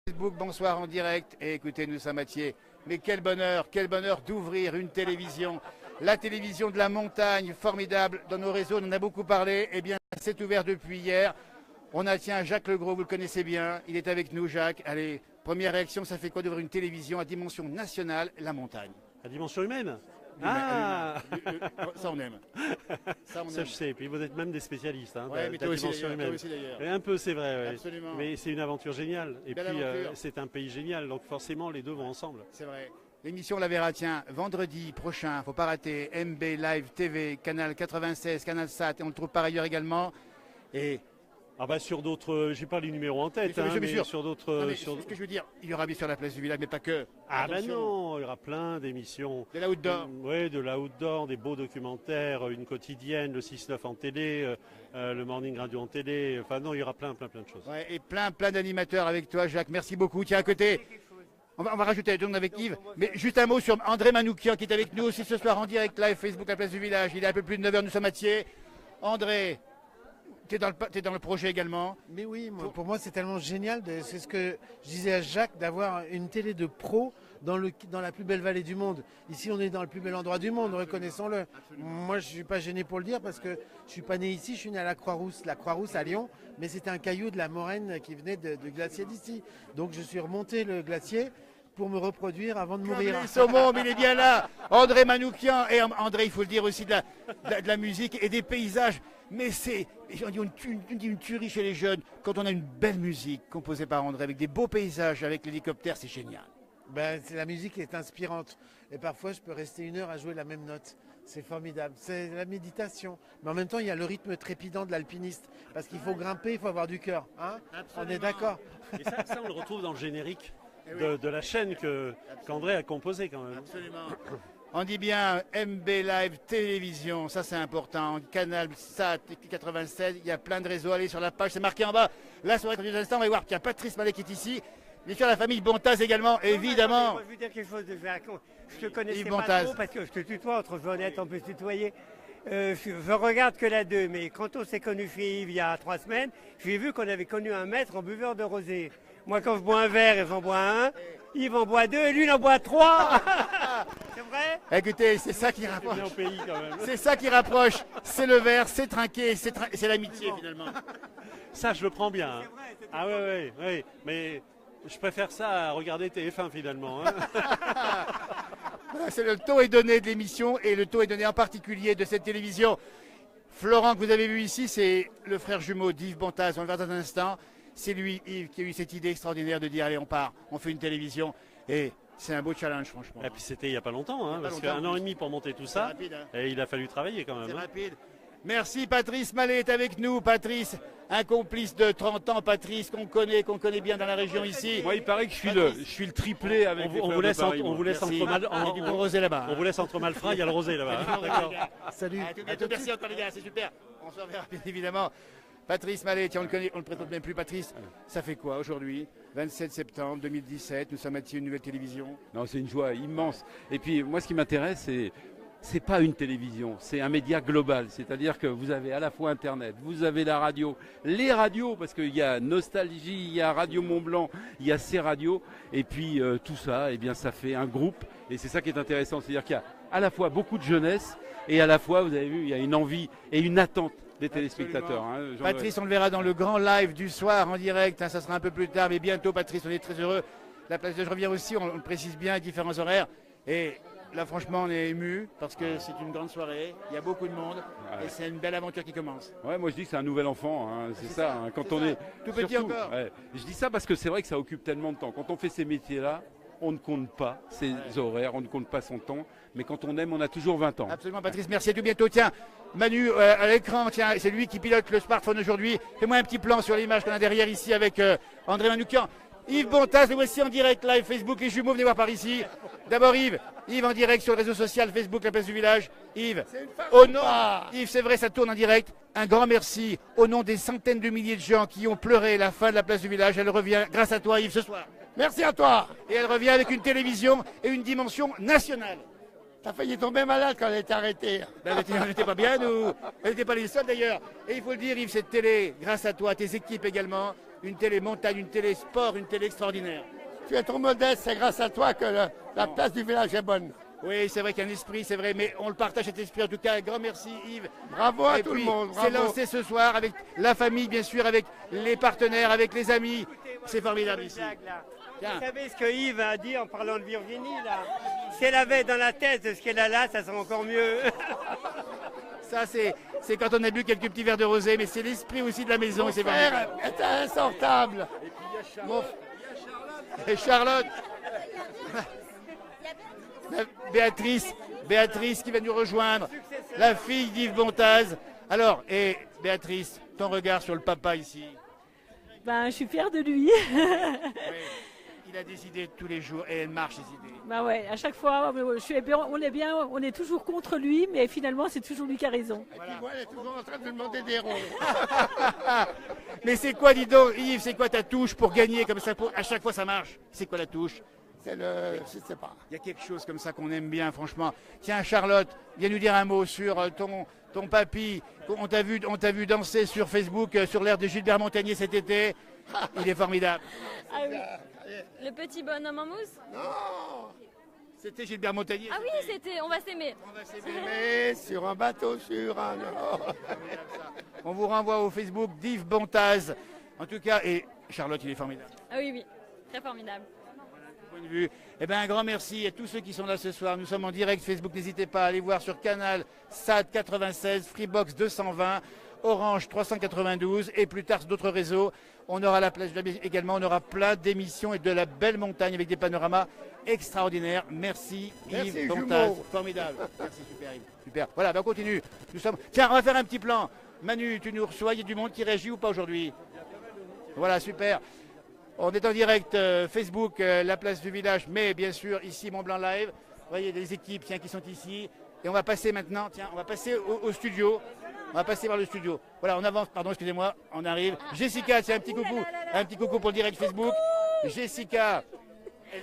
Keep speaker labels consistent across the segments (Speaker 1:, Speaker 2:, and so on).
Speaker 1: Facebook, bonsoir en direct. Et écoutez, nous sommes à Thiers. Mais quel bonheur d'ouvrir une télévision. La télévision de la montagne, formidable. Dans nos réseaux, on en a beaucoup parlé. Eh bien, c'est ouvert depuis hier. On a, tiens, Jacques Legros, vous le connaissez bien. Il est avec nous, Jacques. Allez, première réaction, ça fait quoi d'ouvrir une télévision à dimension nationale, la montagne?
Speaker 2: À dimension humaine.
Speaker 1: Ça on aime.
Speaker 2: Ça je sais. Puis vous êtes même des spécialistes de
Speaker 1: mais
Speaker 2: la dimension humaine.
Speaker 1: Et
Speaker 2: un peu, c'est vrai. Ouais.
Speaker 1: Absolument.
Speaker 2: Mais c'est une aventure géniale. Et
Speaker 1: Belle
Speaker 2: puis
Speaker 1: aventure.
Speaker 2: c'est un pays génial. Donc forcément, les deux vont ensemble.
Speaker 1: C'est vrai. L'émission la verra, tiens, vendredi prochain, faut pas rater, MB Live TV, Canal 96, Canal Sat, et on le trouve par ailleurs également. Et
Speaker 2: sur d'autres, j'ai pas les numéros en tête,
Speaker 1: mais
Speaker 2: mais sur d'autres.
Speaker 1: Ce que je veux dire, il y aura bien sur la place du village, mais pas que.
Speaker 2: Non, il y aura plein d'émissions.
Speaker 1: De la outdoor.
Speaker 2: Oui, de la outdoor, des beaux documentaires, une quotidienne, le 6-9 en télé, le Morning Radio en télé. Enfin non, il y aura plein de choses.
Speaker 1: Ouais, et plein d'animateurs avec toi, Jacques. Merci beaucoup. Tiens, à côté. On va rajouter la avec Yves, mais juste un mot sur André Manoukian qui est avec nous aussi ce soir en direct live Facebook à la place du village. Il est un peu plus de 9h, nous sommes à Thiers. André, tu es dans le projet également.
Speaker 3: Mais oui, pour moi c'est tellement génial, c'est ce que je disais à Jacques, d'avoir une télé de pro dans la plus belle vallée du monde. Ici on est dans le plus bel endroit du monde, reconnaissons-le. Moi je ne suis pas gêné pour le dire parce que je ne suis pas né ici, je suis né à la Croix-Rousse à Lyon, mais c'était un caillou de la Moraine qui venait du glacier d'ici. Donc je suis remonté le glacier pour me reproduire avant de mourir.
Speaker 1: Les saumons, mais il est bien là. André Manoukian, et André, il faut le dire aussi, de la musique et des paysages. Mais c'est une tuerie chez les jeunes. Quand on a une belle musique composée par André, avec des beaux paysages, avec l'hélicoptère, c'est génial.
Speaker 3: La musique est inspirante. Et parfois, je peux rester 1 heure à jouer la même note. C'est formidable. C'est la méditation. Mais en même temps, il y a le rythme trépidant de l'alpiniste. Parce qu'il faut grimper, il faut avoir du cœur. On est d'accord.
Speaker 2: Et ça, on le retrouve dans le générique de la chaîne qu'André a composée quand même.
Speaker 1: Absolument. On dit bien MB Live Télévision, ça c'est important. Canal Sat 96, il y a plein de réseaux. Allez sur la page, c'est marqué en bas. La soirée dans un instant, on va voir qu'il y a Patrice Mallet qui est ici. Bien sûr, la famille Bontaz également, évidemment.
Speaker 4: Moi, je veux dire quelque chose de je te connaissais
Speaker 1: Yves
Speaker 4: pas
Speaker 1: Bontaz.
Speaker 4: trop parce que je te tutoie, entre honnêtes, on peut se tutoyer. Je regarde que la 2, mais quand on s'est connu chez Yves il y a 3 semaines, j'ai vu qu'on avait connu un maître en buveur de rosé. Moi, quand je bois un verre et j'en bois un, Yves en boit 2 et lui, il en boit 3. C'est vrai?
Speaker 1: Écoutez, c'est ça qui rapproche.
Speaker 2: Bien au pays, quand même.
Speaker 1: C'est ça qui rapproche. C'est le verre, c'est trinqué, c'est l'amitié finalement.
Speaker 2: Ça, je le prends bien.
Speaker 4: C'est vrai,
Speaker 2: Oui. Mais je préfère ça à regarder TF1 finalement.
Speaker 1: C'est le taux est donné de l'émission et le taux est donné en particulier de cette télévision. Florent, que vous avez vu ici, c'est le frère jumeau d'Yves Bontaz. On le verra dans un instant. C'est lui, Yves, qui a eu cette idée extraordinaire de dire allez, on part, on fait une télévision. Et c'est un beau challenge, franchement.
Speaker 2: Et puis c'était il n'y a pas longtemps, parce qu'un an et demi pour monter tout ça.
Speaker 1: Rapide, hein.
Speaker 2: Et il a fallu travailler quand même.
Speaker 1: C'est rapide. Merci, Patrice Mallet est avec nous. Patrice, un complice de 30 ans, Patrice, qu'on connaît bien dans la région ici.
Speaker 5: Moi, il paraît que je suis le triplé avec les
Speaker 2: On
Speaker 5: fleurs
Speaker 2: vous
Speaker 5: de
Speaker 2: laisse,
Speaker 5: Paris,
Speaker 2: on
Speaker 5: moi.
Speaker 2: vous laisse
Speaker 1: Merci.
Speaker 2: entre mal,
Speaker 1: Il y a du bon rosé là-bas.
Speaker 2: on vous laisse entre malfrats, il y a le rosé là-bas. D'accord.
Speaker 3: Salut.
Speaker 1: À tout bientôt. Merci encore les gars, c'est super. On se reverra bien évidemment. Patrice Mallet, tiens, on ne le présente même plus. Patrice, ça fait quoi aujourd'hui? 27 septembre 2017, nous sommes à une nouvelle télévision.
Speaker 5: Non, c'est une joie immense. Et puis, moi, ce qui m'intéresse, c'est pas une télévision, c'est un média global. C'est-à-dire que vous avez à la fois Internet, vous avez la radio, les radios, parce qu'il y a Nostalgie, il y a Radio Mont-Blanc, il y a ces radios. Et puis, tout ça, eh bien, ça fait un groupe. Et c'est ça qui est intéressant. C'est-à-dire qu'il y a à la fois beaucoup de jeunesse et à la fois, vous avez vu, il y a une envie et une attente des téléspectateurs.
Speaker 1: Patrice, on le verra dans le grand live du soir en direct. Ça sera un peu plus tard, mais bientôt, Patrice, on est très heureux. La place de Je reviens aussi, on le précise bien, différents horaires. Et là, franchement, on est ému parce que c'est une grande soirée. Il y a beaucoup de monde et c'est une belle aventure qui commence.
Speaker 5: Ouais, moi je dis que c'est un nouvel enfant, c'est ça. Quand on est
Speaker 1: tout petit
Speaker 5: surtout,
Speaker 1: encore.
Speaker 5: Je dis ça parce que c'est vrai que ça occupe tellement de temps. Quand on fait ces métiers-là, on ne compte pas ses horaires, on ne compte pas son temps. Mais quand on aime, on a toujours 20 ans.
Speaker 1: Absolument, Patrice, merci, à tout bientôt. Tiens, Manu, à l'écran, tiens, c'est lui qui pilote le smartphone aujourd'hui. Fais-moi un petit plan sur l'image qu'on a derrière ici avec André Manoukian. Yves Bontaz, le voici en direct, live Facebook, les jumeaux, venez voir par ici. D'abord Yves en direct sur le réseau social Facebook, la place du village. Yves, au nom, Yves, c'est vrai, ça tourne en direct. Un grand merci au nom des centaines de milliers de gens qui ont pleuré la fin de la place du village. Elle revient grâce à toi, Yves, ce soir.
Speaker 6: Merci à toi.
Speaker 1: Et elle revient avec une télévision et une dimension nationale.
Speaker 6: T'as failli tomber malade quand elle a été arrêtée.
Speaker 1: On n'était pas bien, nous. Elle n'était pas les seuls d'ailleurs. Et il faut le dire, Yves, cette télé, grâce à toi, tes équipes également, une télé montagne, une télé sport, une télé extraordinaire.
Speaker 6: Tu es trop modeste, c'est grâce à toi que la place du village est bonne.
Speaker 1: Oui, c'est vrai qu'il y a un esprit, c'est vrai, mais on le partage cet esprit. En tout cas, un grand merci Yves.
Speaker 6: Bravo à
Speaker 1: Et
Speaker 6: tout
Speaker 1: puis,
Speaker 6: le monde.
Speaker 1: c'est
Speaker 6: Bravo.
Speaker 1: lancé ce soir avec la famille, bien sûr, avec les partenaires, avec les amis. C'est formidable ici. Tiens.
Speaker 4: Vous savez ce que Yves a dit en parlant de Virginie là? Si elle avait dans la tête ce qu'elle a là, ça serait encore mieux.
Speaker 1: Ça, c'est quand on a bu quelques petits verres de rosé, mais c'est l'esprit aussi de la maison.
Speaker 6: Mon
Speaker 1: Et c'est
Speaker 6: frère
Speaker 1: formidable.
Speaker 6: est insortable.
Speaker 1: Et Charlotte. Béatrice qui va nous rejoindre, la fille d'Yves Bontaz. Alors, et Béatrice, ton regard sur le papa ici.
Speaker 7: Ben, je suis fière de lui.
Speaker 1: Il a des idées tous les jours et elle marche ses idées.
Speaker 7: Ben ouais, à chaque fois, on est toujours contre lui, mais finalement, c'est toujours lui qui a raison.
Speaker 6: Et puis moi, elle est toujours en train de me demander des ronds.
Speaker 1: Mais c'est quoi, dis donc, Yves, c'est quoi ta touche pour gagner comme ça, à chaque fois ça marche? C'est quoi la touche?
Speaker 6: C'est le... je sais pas.
Speaker 1: Il y a quelque chose comme ça qu'on aime bien, franchement. Tiens, Charlotte, viens nous dire un mot sur ton papy. On t'a vu danser sur Facebook, sur l'air de Gilbert Montagnier cet été. Il est formidable.
Speaker 8: Ah oui. Le petit bonhomme en mousse?
Speaker 6: Non.
Speaker 1: C'était Gilbert Montagnier.
Speaker 8: Ah oui, c'était On va s'aimer.
Speaker 1: On va s'aimer.
Speaker 6: Mais sur un bateau, sur un...
Speaker 1: On vous renvoie au Facebook d'Yves Bontaz. En tout cas, et Charlotte, il est formidable.
Speaker 8: Ah oui, oui. Très formidable.
Speaker 1: Point de vue. Eh bien, un grand merci à tous ceux qui sont là ce soir. Nous sommes en direct Facebook. N'hésitez pas à aller voir sur Canal SAT 96, Freebox 220, Orange 392 et plus tard sur d'autres réseaux. On aura la plage de la également. On aura plein d'émissions et de la belle montagne avec des panoramas extraordinaires. Merci Yves Bontaz. Formidable. Merci, super Yves. Super. Voilà, ben on continue. Tiens, on va faire un petit plan. Manu, tu nous reçois. Il y a du monde qui réagit ou pas aujourd'hui? Voilà, super. On est en direct Facebook, la place du village, mais bien sûr ici Mont Blanc Live. Vous voyez les équipes qui sont ici. Et on va passer maintenant, on va passer au studio. On va passer vers le studio. Voilà, on avance, pardon, excusez-moi, on arrive. Jessica, tiens, un petit coucou. Un petit coucou pour le direct Facebook. Jessica.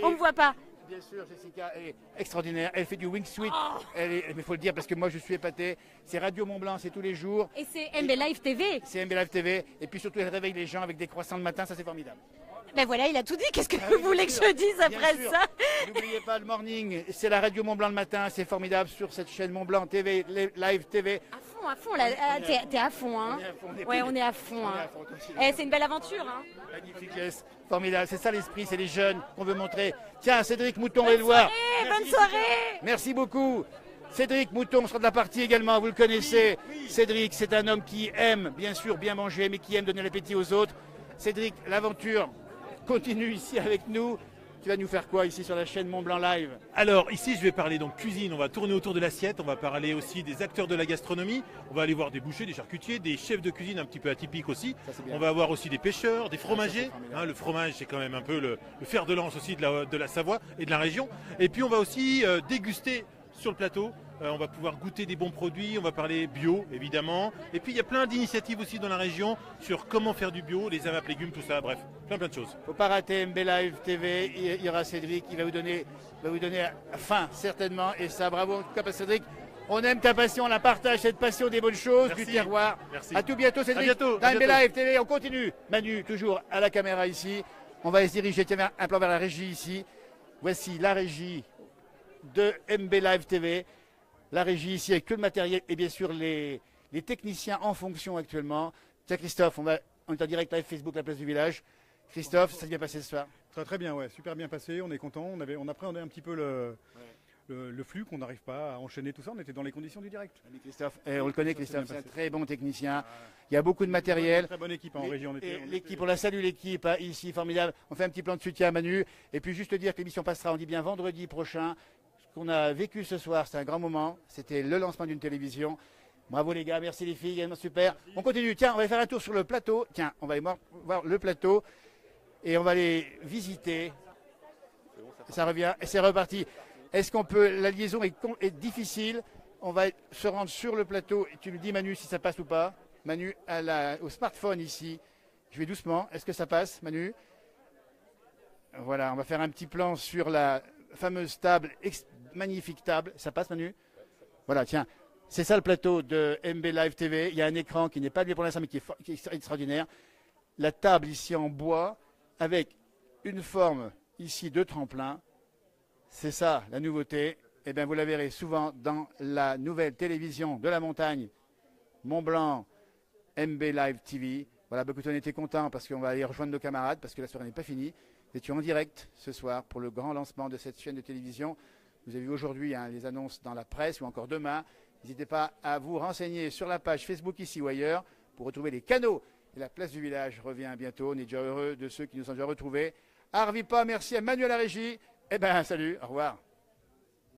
Speaker 7: On ne me voit pas.
Speaker 1: Bien sûr, Jessica est extraordinaire. Elle fait du wingsuit. Mais il faut le dire parce que moi je suis épaté. C'est Radio Mont Blanc, c'est tous les jours.
Speaker 8: Et c'est MB Live TV.
Speaker 1: C'est MB Live TV. Et puis surtout, elle réveille les gens avec des croissants le matin, ça c'est formidable.
Speaker 7: Ben voilà, il a tout dit. Qu'est-ce que vous voulez que je dise après
Speaker 1: Bien sûr.
Speaker 7: ça?
Speaker 1: N'oubliez pas le morning, c'est la radio Mont Blanc le matin, c'est formidable sur cette chaîne Mont Blanc TV, Live TV.
Speaker 8: À fond, là, t'es à fond, hein. Ouais, on est à fond, hein. Eh, c'est une belle aventure, hein.
Speaker 1: Magnifique, yes. Formidable, c'est ça l'esprit, c'est les jeunes qu'on veut montrer. Tiens, Cédric Mouton, allez le voir.
Speaker 7: Bonne soirée.
Speaker 1: Merci beaucoup. Cédric Mouton sera de la partie également, vous le connaissez. Cédric, c'est un homme qui aime, bien sûr, bien manger, mais qui aime donner l'appétit aux autres. Cédric, l'aventure continue ici avec nous. Tu vas nous faire quoi ici sur la chaîne Mont Blanc Live?
Speaker 9: Alors ici je vais parler donc cuisine, on va tourner autour de l'assiette, on va parler aussi des acteurs de la gastronomie, on va aller voir des bouchers, des charcutiers, des chefs de cuisine un petit peu atypiques aussi, on va avoir aussi des pêcheurs, des fromagers, le fromage c'est quand même un peu le fer de lance aussi de la Savoie et de la région, et puis on va aussi déguster sur le plateau, on va pouvoir goûter des bons produits, on va parler bio évidemment, et puis il y a plein d'initiatives aussi dans la région sur comment faire du bio, les AMAP légumes, tout ça, bref, plein de choses.
Speaker 1: Faut pas rater MB Live TV, il y aura Cédric qui va vous donner faim certainement, et ça bravo en tout cas Cédric. On aime ta passion, on la partage, cette passion des bonnes choses,
Speaker 9: Merci.
Speaker 1: du terroir.
Speaker 9: Merci.
Speaker 1: À tout bientôt Cédric,
Speaker 9: À bientôt,
Speaker 1: dans
Speaker 9: à
Speaker 1: MB
Speaker 9: bientôt.
Speaker 1: Live TV, on continue. Manu, toujours à la caméra ici. On va se diriger, tiens, un plan vers la régie ici. Voici la régie de MB Live TV. La régie ici avec que le matériel et bien sûr les techniciens en fonction actuellement. Tiens Christophe, on est en direct live Facebook, la place du village. Christophe, ça s'est bien passé ce soir?
Speaker 10: Très bien, ouais, super bien passé, on est content. On appréhendait un petit peu le flux, qu'on n'arrive pas à enchaîner tout ça, on était dans les conditions du direct.
Speaker 1: Christophe, on le connaît
Speaker 10: Ça s'est
Speaker 1: Christophe,
Speaker 10: bien
Speaker 1: c'est un
Speaker 10: passé.
Speaker 1: très bon technicien. Il y a beaucoup de matériel.
Speaker 10: Très bonne équipe en région.
Speaker 1: L'équipe, on la salue l'équipe ici, formidable. On fait un petit plan de soutien à Manu. Et puis juste dire que l'émission passera, on dit bien vendredi prochain. Ce qu'on a vécu ce soir, c'est un grand moment. C'était le lancement d'une télévision. Bravo les gars, merci les filles, également super. On continue, tiens, on va faire un tour sur le plateau. Tiens, on va aller voir le plateau et on va aller visiter. Ça revient et c'est reparti. Est-ce qu'on peut, la liaison est difficile. On va se rendre sur le plateau. Tu me dis Manu si ça passe ou pas. Manu au smartphone ici. Je vais doucement. Est-ce que ça passe Manu? Voilà, on va faire un petit plan sur la fameuse table, magnifique table. Ça passe Manu? Voilà, tiens. C'est ça le plateau de MB Live TV. Il y a un écran qui n'est pas lié pour l'instant mais qui est extraordinaire. la table ici en bois avec une forme ici de tremplin. C'est ça la nouveauté. Eh bien, vous la verrez souvent dans la nouvelle télévision de la montagne, Mont-Blanc MB Live TV. Voilà, écoutez, on était contents parce qu'on va aller rejoindre nos camarades parce que la soirée n'est pas finie. Nous étions en direct ce soir pour le grand lancement de cette chaîne de télévision. Vous avez vu aujourd'hui les annonces dans la presse ou encore demain. N'hésitez pas à vous renseigner sur la page Facebook ici ou ailleurs pour retrouver les canaux. Et la place du village revient bientôt. On est déjà heureux de ceux qui nous ont déjà retrouvés. Arvipa, merci à Manuel à la régie. Eh bien, salut, au revoir.